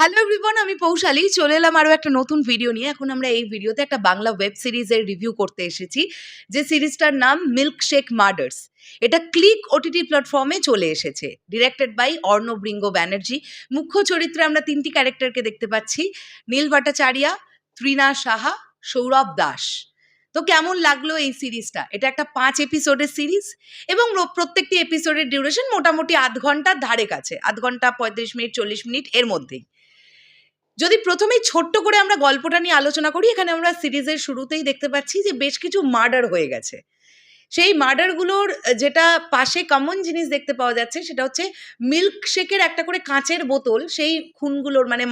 Hello everyone, আমি পৌশালী চলে এলাম আরও একটা নতুন ভিডিও নিয়ে। এখন আমরা এই ভিডিওতে একটা বাংলা ওয়েব সিরিজের রিভিউ করতে এসেছি, যে সিরিজটার নাম মিল্কশেক মার্ডার্স। এটা ক্লিক ওটিটি প্ল্যাটফর্মে চলে এসেছে। Directed by Arnab Ringo Banerjee. মুখ্য চরিত্রে আমরা তিনটি ক্যারেক্টারকে দেখতে পাচ্ছি: নীল ভট্টাচার্য, তৃণা সাহা, সৌরভ দাস। তো কেমন লাগলো এই সিরিজটা? এটা একটা 5 এপিসোডের সিরিজ এবং প্রত্যেকটি এপিসোডের ডিউরেশন মোটামুটি আধ ঘন্টার ধারে কাছে, আধ ঘন্টা 35 মিনিট 40 মিনিট এর মধ্যেই। যদি প্রথমেই ছোট্ট করে আমরা গল্পটা নিয়ে আলোচনা করি, এখানে আমরা সিরিজের শুরুতেই দেখতে পাচ্ছি যে বেশ কিছু মার্ডার হয়ে গেছে। সেই মার্ডারগুলোর যেটা পাশে কমন জিনিস দেখতে পাওয়া যাচ্ছে সেটা হচ্ছে মিল্কশেকের একটা করে কাঁচের বোতল, সেই খুনগুলোর মানে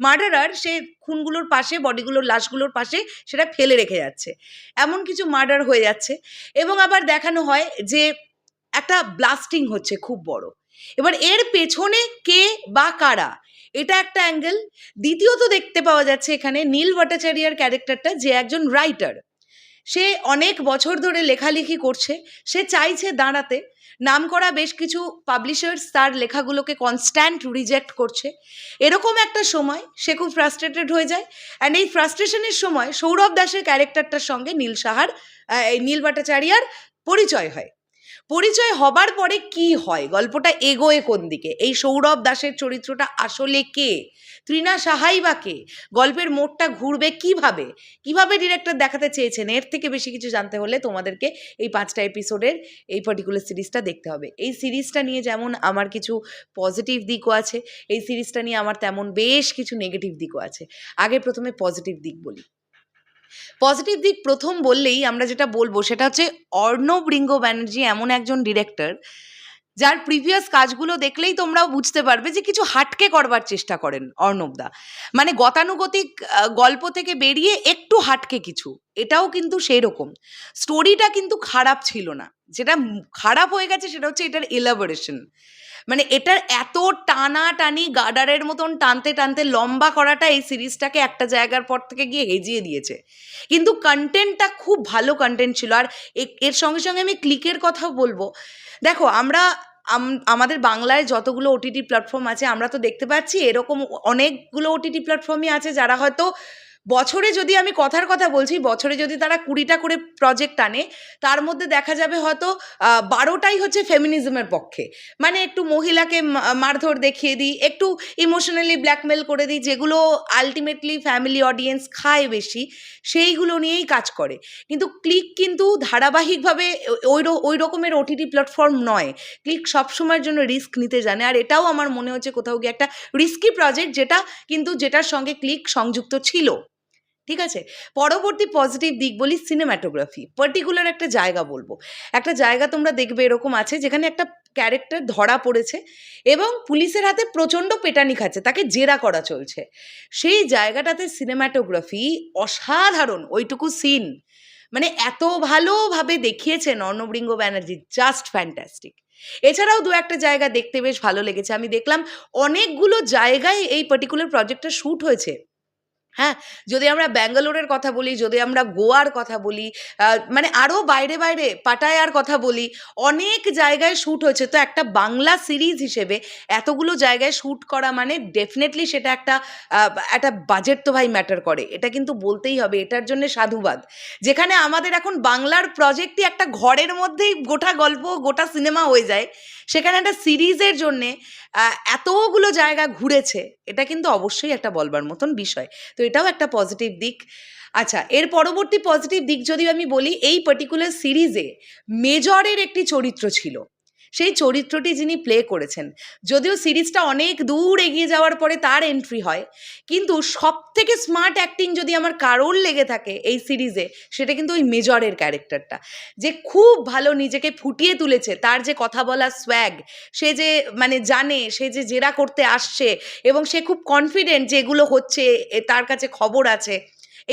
মার্ডারার সে খুনগুলোর পাশে, বডিগুলোর লাশগুলোর পাশে সেটা ফেলে রেখে যাচ্ছে। এমন কিছু মার্ডার হয়ে যাচ্ছে এবং আবার দেখানো হয় যে একটা ব্লাস্টিং হচ্ছে খুব বড়। এবার এর পেছনে কে বা কারা, এটা একটা অ্যাঙ্গেল। দ্বিতীয়ত দেখতে পাওয়া যাচ্ছে এখানে নীল ভট্টাচার্যের ক্যারেক্টারটা, যে একজন রাইটার। সে অনেক বছর ধরে লেখালেখি করছে, সে চাইছে দাঁড়াতে। নামকরা বেশ কিছু পাবলিশার্স তার লেখাগুলোকে কনস্ট্যান্ট রিজেক্ট করছে। এরকম একটা সময় সে খুব ফ্রাস্ট্রেটেড হয়ে যায়। অ্যান্ড এই ফ্রাস্ট্রেশনের সময় সৌরভ দাসের ক্যারেক্টারটার সঙ্গে নীল ভট্টাচার্যের পরিচয় হয়। পরিচয় হবার পরে কি হয়, গল্পটা এগোয় কোন দিকে, এই সৌরভ দাসের চরিত্রটা আসলে কে, তৃণা সাহাই বা কে, গল্পের মোড়টা ঘুরবে কিভাবে, কিভাবে ডিরেক্টর দেখাতে চেয়েছেন, এর থেকে বেশি কিছু জানতে হলে তোমাদেরকে এই 5টা এপিসোডের এই পার্টিকুলার সিরিজটা দেখতে হবে। এই সিরিজটা নিয়ে যেমন আমার কিছু পজিটিভ দিকও আছে, এই সিরিজটা নিয়ে আমার তেমন বেশ কিছু নেগেটিভ দিকও আছে। আগে প্রথমে পজিটিভ দিক বলি। পজিটিভ দিক প্রথম বললেই আমরা যেটা বলবো সেটা হচ্ছে অর্ণব রিঙ্গো ব্যানার্জি এমন একজন ডিরেক্টর যার প্রিভিয়াস কাজগুলো দেখলেই তোমরাও বুঝতে পারবে যে কিছু হাটকে করবার চেষ্টা করেন অর্ণবদা। মানে গতানুগতিক গল্প থেকে বেরিয়ে একটু হাটকে কিছু, এটাও কিন্তু সেই রকম। স্টোরিটা কিন্তু খারাপ ছিল না, যেটা খারাপ হয়ে গেছে সেটা হচ্ছে এটার এলাবোরেশন। মানে এটার এত টানাটানি গার্ডারের মতন টানতে টানতে লম্বা করাটা এই সিরিজটাকে একটা জায়গার পর থেকে গিয়ে হেজিয়ে দিয়েছে। কিন্তু কন্টেন্টটা খুব ভালো কন্টেন্ট ছিল। আর এর সঙ্গে সঙ্গে আমি ক্লিকের কথাও বলবো। দেখো, আমাদের বাংলায় যতগুলো ওটিটি প্ল্যাটফর্ম আছে আমরা তো দেখতে পাচ্ছি এরকম অনেকগুলো ওটিটি প্ল্যাটফর্মই আছে যারা হয়তো বছরে, যদি আমি কথার কথা বলছি, বছরে যদি তারা 20টা করে প্রজেক্ট আনে, তার মধ্যে দেখা যাবে হয়তো 12টাই হচ্ছে ফেমিনিজমের পক্ষে। মানে একটু মহিলাকে মারধর দেখিয়ে দিই, একটু ইমোশনালি ব্ল্যাকমেল করে দিই, যেগুলো আলটিমেটলি ফ্যামিলি অডিয়েন্স খায় বেশি, সেইগুলো নিয়েই কাজ করে। কিন্তু ক্লিক কিন্তু ধারাবাহিকভাবে ওই রকমের ওটিটি প্ল্যাটফর্ম নয়। ক্লিক সবসময়ের জন্য রিস্ক নিতে জানে, আর এটাও আমার মনে হচ্ছে কোথাও গিয়ে একটা রিস্কি প্রজেক্ট, যেটার সঙ্গে ক্লিক সংযুক্ত ছিল। ঠিক আছে। পরবর্তী পজিটিভ দিক বলি, সিনেম্যাটোগ্রাফি। পার্টিকুলার একটা জায়গা বলবো, একটা জায়গা তোমরা দেখবে এরকম আছে যেখানে একটা ক্যারেক্টার ধরা পড়েছে এবং পুলিশের হাতে প্রচণ্ড পেটানি খাচ্ছে, তাকে জেরা করা চলছে। সেই জায়গাটাতে সিনেম্যাটোগ্রাফি অসাধারণ। ওইটুকু সিন মানে এত ভালোভাবে দেখিয়েছেন অর্ণব রিঙ্গো ব্যানার্জি, জাস্ট ফ্যান্টাস্টিক। এছাড়াও দু একটা জায়গা দেখতে বেশ ভালো লেগেছে। আমি দেখলাম অনেকগুলো জায়গায় এই পার্টিকুলার প্রজেক্টটা শ্যুট হয়েছে। হ্যাঁ, যদি আমরা ব্যাঙ্গালোরের কথা বলি, যদি আমরা গোয়ার কথা বলি, মানে আরও বাইরে বাইরে পাটায়ার কথা বলি, অনেক জায়গায় শ্যুট হয়েছে। তো একটা বাংলা সিরিজ হিসেবে এতগুলো জায়গায় শ্যুট করা মানে ডেফিনেটলি সেটা একটা বাজেট তো ভাই ম্যাটার করে, এটা কিন্তু বলতেই হবে। এটার জন্য সাধুবাদ। যেখানে আমাদের এখন বাংলার প্রজেক্টই একটা ঘরের মধ্যেই গোটা গল্প, গোটা সিনেমা হয়ে যায়, সেখানে একটা সিরিজের জন্যে এতগুলো জায়গা ঘুরেছে, এটা কিন্তু অবশ্যই একটা বলবার মতন বিষয়। তো এটাও একটা পজিটিভ দিক। আচ্ছা, এর পরবর্তী পজিটিভ দিক যদি আমি বলি, এই পার্টিকুলার সিরিজে মেজরের একটি চরিত্র ছিল। সেই চরিত্রটি যিনি প্লে করেছেন, যদিও সিরিজটা অনেক দূর এগিয়ে যাওয়ার পরে তার এন্ট্রি হয়, কিন্তু সব থেকে স্মার্ট অ্যাক্টিং যদি আমার কারোর লেগে থাকে এই সিরিজে, সেটা কিন্তু ওই মেজরের ক্যারেক্টারটা, যে খুব ভালো নিজেকে ফুটিয়ে তুলেছে। তার যে কথা বলা সোয়াগ, সে যে মানে জানে সে যে জেরা করতে আসছে এবং সে খুব কনফিডেন্ট যে এগুলো হচ্ছে, তার কাছে খবর আছে,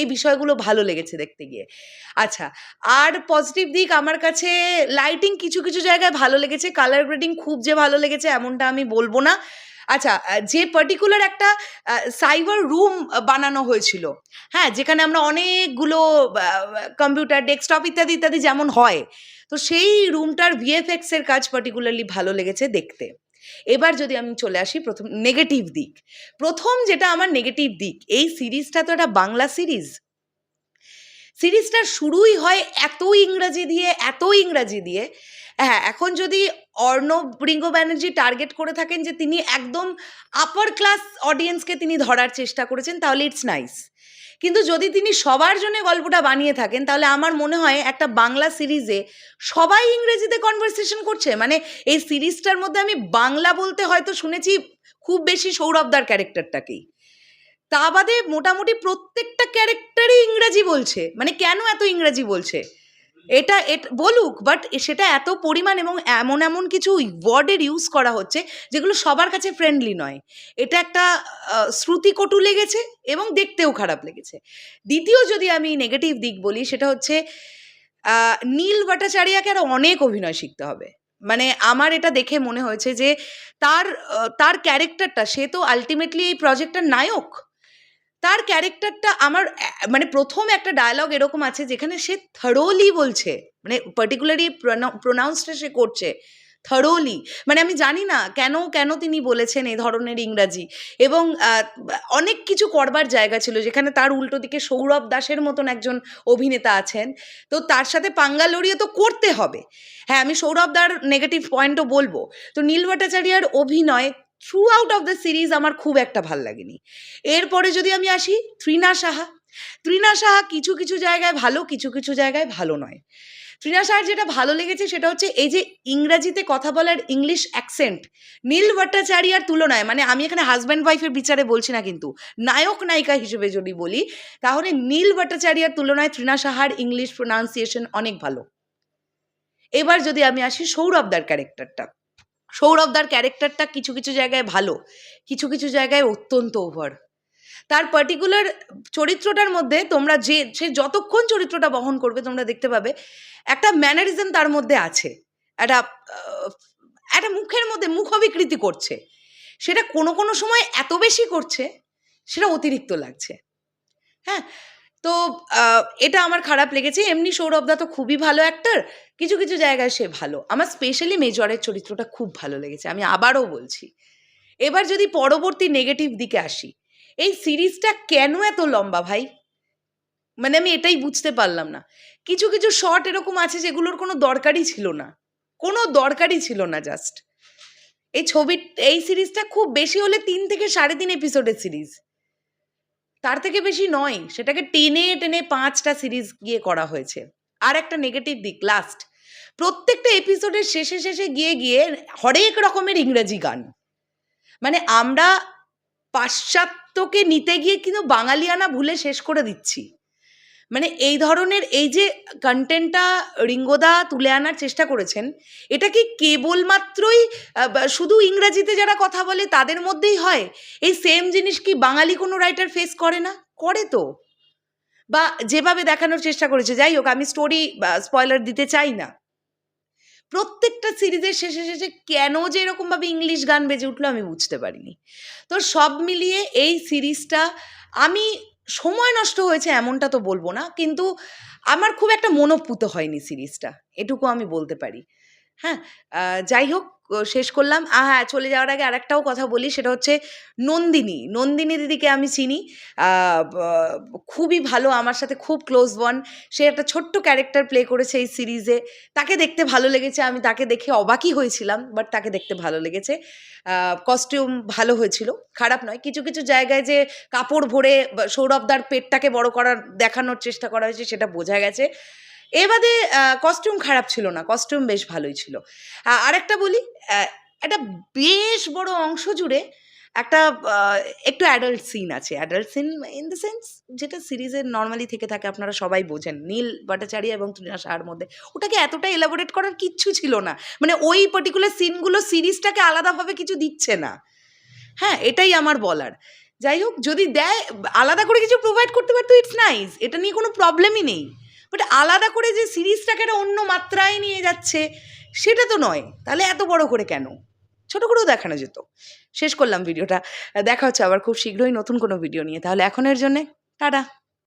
এই বিষয়গুলো ভালো লেগেছে দেখতে গিয়ে। আচ্ছা, আর পজিটিভ দিক আমার কাছে লাইটিং কিছু কিছু জায়গায় ভালো লেগেছে, কালার গ্রেডিং খুব যে ভালো লেগেছে এমনটা আমি বলবো না। আচ্ছা, যে পার্টিকুলার একটা সাইবার রুম বানানো হয়েছিল, হ্যাঁ, যেখানে আমরা অনেকগুলো কম্পিউটার, ডেস্কটপ ইত্যাদি ইত্যাদি যেমন হয়, তো সেই রুমটার ভিএফএক্স এর কাজ পার্টিকুলারলি ভালো লেগেছে দেখতে। এবার যদি আমি চলে আসি প্রথম নেগেটিভ দিক, প্রথম যেটা আমার নেগেটিভ দিক, এই সিরিজটা তো একটা বাংলা সিরিজটার শুরুই হয় এত ইংরাজি দিয়ে। হ্যাঁ, এখন যদি অর্ণব রিঙ্গো ব্যানার্জি টার্গেট করে থাকেন যে তিনি একদম আপার ক্লাস অডিয়েন্সকে তিনি ধরার চেষ্টা করেছেন, তাহলে ইটস নাইস। কিন্তু যদি তিনি সবার জন্য গল্পটা বানিয়ে থাকেন, তাহলে আমার মনে হয় একটা বাংলা সিরিজে সবাই ইংরেজিতে কনভারসেশন করছে। মানে এই সিরিজটার মধ্যে আমি বাংলা বলতে হয়তো শুনেছি খুব বেশি সৌরভদার ক্যারেক্টারটাকেই, তা বাদে মোটামুটি প্রত্যেকটা ক্যারেক্টারই ইংরাজি বলছে। মানে কেন এত ইংরাজি বলছে এটা বলুক, বাট সেটা এত পরিমাণ এবং এমন কিছু ওয়ার্ডের ইউজ করা হচ্ছে যেগুলো সবার কাছে ফ্রেন্ডলি নয়। এটা একটা শ্রুতিকটু লেগেছে এবং দেখতেও খারাপ লেগেছে। দ্বিতীয় যদি আমি নেগেটিভ দিক বলি, সেটা হচ্ছে নীল ভট্টাচার্যকে আরও অনেক অভিনয় শিখতে হবে। মানে আমার এটা দেখে মনে হয়েছে যে তার ক্যারেক্টারটা, সে তো আলটিমেটলি এই প্রজেক্টটার নায়ক, তার ক্যারেক্টারটা আমার মানে প্রথম একটা ডায়লগ এরকম আছে যেখানে সে থরোলি বলছে, মানে পার্টিকুলারলি প্রোনাউন্সটা সে করছে থরোলি। মানে আমি জানি না কেন তিনি বলেছেন এই ধরনের ইংরাজি, এবং অনেক কিছু করবার জায়গা ছিল যেখানে তার উল্টো দিকে সৌরভ দাসের মতন একজন অভিনেতা আছেন, তো তার সাথে পাঙ্গা লড়িয়ে তো করতে হবে। হ্যাঁ, আমি সৌরভদার নেগেটিভ পয়েন্টও বলবো। তো নীল ভট্টাচার্যের অভিনয় through out of the series আমার খুব একটা ভাল লাগেনি। এরপরে যদি আমি আসি তৃণা সাহা কিছু জায়গায় ভালো, কিছু জায়গায় ভালো নয়। তৃণা সাহার যেটা ভালো লেগেছে সেটা হচ্ছে এই যে ইংরাজিতে কথা বলার ইংলিশ অ্যাকসেন্ট, নীল ভট্টাচার্যের তুলনায়, মানে আমি এখানে হাজব্যান্ড ওয়াইফের বিচারে বলছি না, কিন্তু নায়ক নায়িকা হিসেবে যদি বলি, তাহলে নীল ভট্টাচার্যের তুলনায় তৃণা সাহার ইংলিশ প্রোনাউন্সিয়েশন অনেক ভালো। এবার যদি আমি আসি সৌরভদার ক্যারেক্টারটা কিছু জায়গায় ভালো, কিছু জায়গায় অত্যন্ত ওভার। তার পার্টিকুলার চরিত্রটার মধ্যে তোমরা সে যতক্ষণ চরিত্রটা বহন করবে তোমরা দেখতে পাবে একটা ম্যানারিজম তার মধ্যে আছে, একটা মুখের মধ্যে মুখবিকৃতি করছে, সেটা কোনো সময় এত বেশি করছে সেটা অতিরিক্ত লাগছে। হ্যাঁ, তো এটা আমার খারাপ লেগেছে। এমনি সৌরভদা তো খুবই ভালো অ্যাক্টর, কিছু জায়গায় সে ভালো। আমার স্পেশালি মেজরের চরিত্রটা খুব ভালো লেগেছে, আমি আবারও বলছি। এবার যদি পরবর্তী নেগেটিভ দিকে আসি, এই সিরিজটা কেন এত লম্বা ভাই? মানে আমি এটাই বুঝতে পারলাম না। কিছু শর্ট এরকম আছে যেগুলোর কোনো দরকারই ছিল না জাস্ট। এই সিরিজটা খুব বেশি হলে 3 থেকে 3.5 এপিসোডের সিরিজ, তার থেকে বেশি নয়। সেটাকে টেনে 5টা সিরিজ গিয়ে করা হয়েছে। আর একটা নেগেটিভ দিক, লাস্ট প্রত্যেকটা এপিসোডের শেষে গিয়ে হরেক রকমের ইংরেজি গান। মানে আমরা পাশ্চাত্যকে নিতে গিয়ে কিন্তু বাঙালিয়ানা ভুলে শেষ করে দিচ্ছি। মানে এই ধরনের এই যে কন্টেন্টটা রিঙ্গোদা তুলে আনার চেষ্টা করেছেন, এটা কি কেবলমাত্রই শুধু ইংরাজিতে যারা কথা বলে তাদের মধ্যেই হয়? এই সেম জিনিস কি বাঙালি কোনো রাইটার ফেস করে না? করে তো, বা যেভাবে দেখানোর চেষ্টা করেছে। যাই হোক, আমি স্টোরি স্পয়লার দিতে চাই না। প্রত্যেকটা সিরিজের শেষে কেন যে এরকমভাবে ইংলিশ গান বেজে উঠলো আমি বুঝতে পারিনি। তো সব মিলিয়ে এই সিরিজটা, আমি সময় নষ্ট হয়েছে এমনটা তো বলবো না, কিন্তু আমার খুব একটা মনোপুত হয়নি সিরিজটা, এটুকু আমি বলতে পারি। হ্যাঁ, যাই হোক, শেষ করলাম। হ্যাঁ, চলে যাওয়ার আগে আরেকটাও কথা বলি, সেটা হচ্ছে নন্দিনী দিদিকে আমি চিনি, খুবই ভালো, আমার সাথে খুব ক্লোজ ওয়ান। সে একটা ছোট্ট ক্যারেক্টার প্লে করেছে এই সিরিজে, তাকে দেখতে ভালো লেগেছে। আমি তাকে দেখে অবাকই হয়েছিলাম, বাট তাকে দেখতে ভালো লেগেছে। কস্টিউম ভালো হয়েছিল, খারাপ নয়। কিছু জায়গায় যে কাপড় ভরে সৌরভদার পেটটাকে বড় দেখানোর চেষ্টা করা হয়েছে সেটা বোঝা গেছে। এবারে কস্টিউম খারাপ ছিল না, কস্টিউম বেশ ভালোই ছিল। আরেকটা বলি, একটা বেশ বড় অংশ জুড়ে একটা একটু অ্যাডাল্ট সিন আছে। Adult seen in the sense যেটা সিরিজের নর্মালি থেকে থাকে, আপনারা সবাই বোঝেন, নীল ভট্টাচার্য এবং তৃণা সাহার মধ্যে। ওটাকে এতটা এলাবোরেট করার কিচ্ছু ছিল না। মানে ওই পার্টিকুলার সিনগুলো সিরিজটাকে আলাদাভাবে কিছু দিচ্ছে না। হ্যাঁ, এটাই আমার বলার। যাই হোক, যদি দেয় আলাদা করে কিছু প্রোভাইড করতে পারতো, ইটস নাইস, এটা নিয়ে কোনো প্রবলেমই নেই। বাট আলাদা করে যে সিরিজটাকে একটা অন্য মাত্রায় নিয়ে যাচ্ছে সেটা তো নয়। তাহলে এত বড় করে কেন? ছোট করেও দেখানো যেত। শেষ করলাম ভিডিওটা। দেখা হচ্ছে আবার খুব শীঘ্রই নতুন কোনো ভিডিও নিয়ে। তাহলে এখনের জন্যে টাটা।